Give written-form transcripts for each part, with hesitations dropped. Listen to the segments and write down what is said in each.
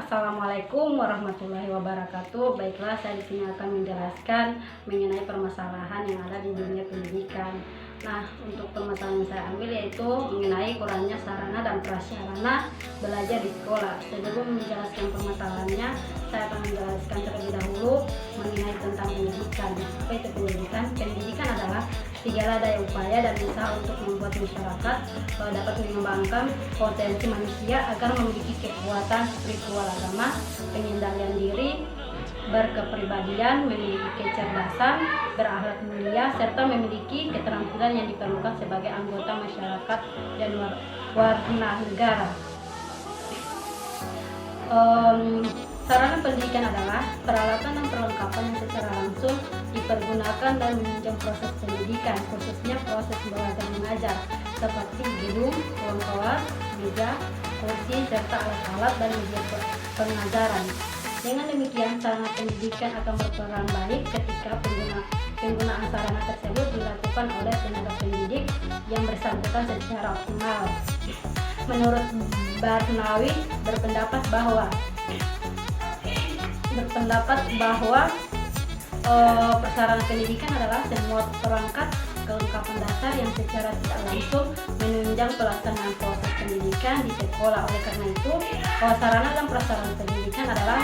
Assalamualaikum warahmatullahi wabarakatuh. Baiklah, saya di sini akan menjelaskan mengenai permasalahan yang ada di dunia pendidikan. Nah, untuk permasalahan yang saya ambil yaitu mengenai kurangnya sarana dan prasarana belajar di sekolah. Sebelum menjelaskan permasalahannya, saya akan menjelaskan terlebih dahulu mengenai tentang pendidikan. Apa itu pendidikan? Pendidikan adalah segala daya upaya dan usaha untuk membuat masyarakat dapat mengembangkan potensi manusia agar memiliki kekuatan spiritual agama, pengendalian diri, berkepribadian, memiliki kecerdasan, berakhlak mulia, serta memiliki keterampilan yang diperlukan sebagai anggota masyarakat dan warga negara. Sarana pendidikan adalah peralatan dan perlengkapan yang secara langsung dipergunakan dan menunjang proses pendidikan, khususnya proses belajar mengajar, seperti gedung, ruang kelas, meja, kursi, serta alat-alat dan media pengajaran. Dengan demikian, sarana pendidikan akan berperan baik ketika penggunaan sarana tersebut dilakukan oleh tenaga pendidik yang bersangkutan secara optimal. Menurut Barnawi berpendapat bahwa prasarana pendidikan adalah semua perangkat kelengkapan dasar yang secara tidak langsung menunjang pelaksanaan proses pendidikan di sekolah. Oleh karena itu, sarana dan prasarana pendidikan adalah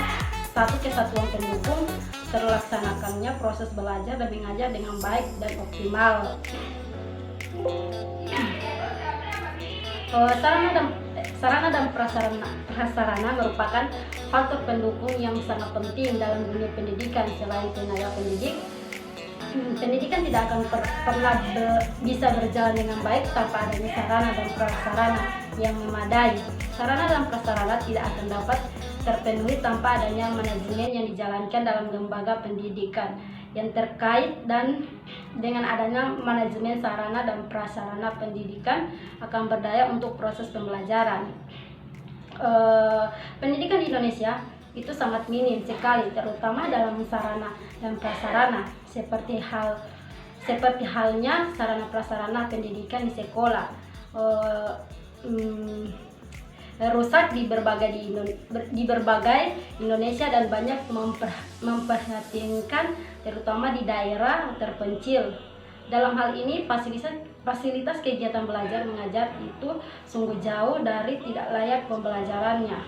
satu kesatuan pendukung terlaksanakannya proses belajar dan mengajar dengan baik dan optimal. Sarana dan prasarana merupakan faktor pendukung yang sangat penting dalam dunia pendidikan. Selain tenaga pendidik, pendidikan tidak akan pernah bisa berjalan dengan baik tanpa adanya sarana dan prasarana yang memadai. Sarana dan prasarana tidak akan dapat terpenuhi tanpa adanya manajemen yang dijalankan dalam lembaga pendidikan yang terkait, dan dengan adanya manajemen sarana dan prasarana pendidikan akan berdaya untuk proses pembelajaran. Pendidikan di Indonesia itu sangat minim sekali, terutama dalam sarana dan prasarana, seperti halnya sarana prasarana pendidikan di sekolah rusak di berbagai Indonesia dan banyak memperhatikan terutama di daerah terpencil. Dalam hal ini fasilitas kegiatan belajar mengajar itu sungguh jauh dari tidak layak pembelajarannya.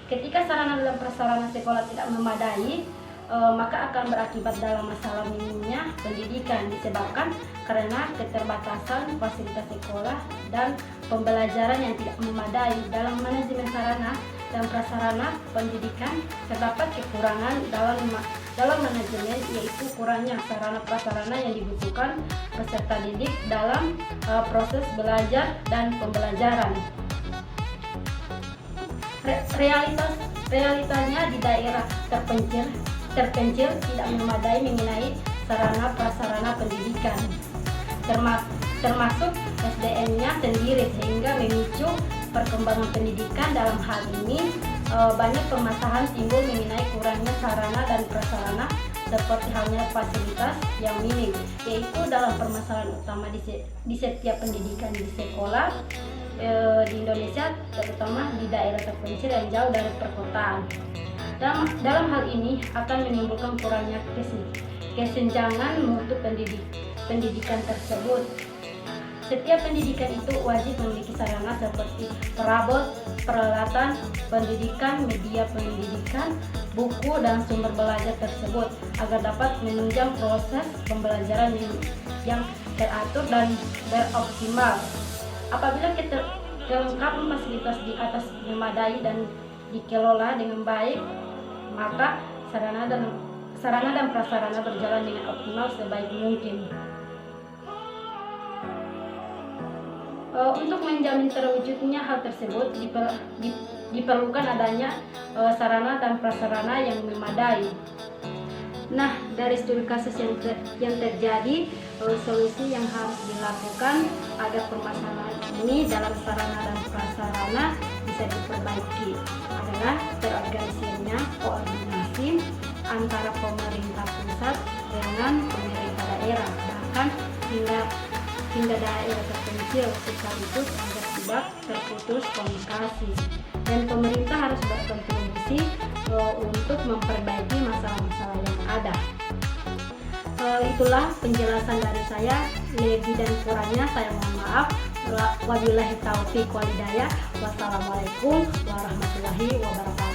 Ketika sarana dan prasarana sekolah tidak memadai, maka akan berakibat dalam masalah minimnya pendidikan disebabkan karena keterbatasan fasilitas sekolah dan pembelajaran yang tidak memadai. Dalam manajemen sarana dan prasarana pendidikan terdapat kekurangan dalam manajemen, yaitu kurangnya sarana prasarana yang dibutuhkan peserta didik dalam proses belajar dan pembelajaran. Realitanya di daerah terpencil tidak memadai mengenai sarana prasarana pendidikan, termasuk SDM-nya sendiri, sehingga memicu perkembangan pendidikan. Dalam hal ini banyak permasalahan timbul mengenai kurangnya sarana dan prasarana, seperti halnya fasilitas yang minim, yaitu dalam permasalahan utama di setiap pendidikan di sekolah di Indonesia, terutama di daerah terpencil yang jauh dari perkotaan. Dalam hal ini akan menimbulkan kurangnya kesenjangan mutu pendidikan tersebut. Setiap pendidikan itu wajib memiliki sarana seperti peralatan pendidikan, media pendidikan, buku, dan sumber belajar tersebut agar dapat menunjang proses pembelajaran yang teratur dan beroptimal. Apabila kelengkapan fasilitas di atas memadai dan dikelola dengan baik, maka sarana dan prasarana berjalan dengan optimal sebaik mungkin. Untuk menjamin terwujudnya hal tersebut diperlukan adanya sarana dan prasarana yang memadai. Nah, dari studi kasus yang terjadi, solusi yang harus dilakukan agar permasalahan ini dalam sarana dan prasarana bisa diperbaiki adalah terorganisirnya koordinasi antara pemerintah pusat dengan pemerintah daerah, bahkan hingga daerah terpencil, sekaligus agar tidak terputus komunikasi, dan pemerintah harus berkontribusi solusi untuk memperbaiki masalah-masalah yang ada. Itulah penjelasan dari saya. Lebih dan kurangnya saya mohon maaf. Wabillahi taufiq wal hidayah. Wassalamualaikum warahmatullahi wabarakatuh.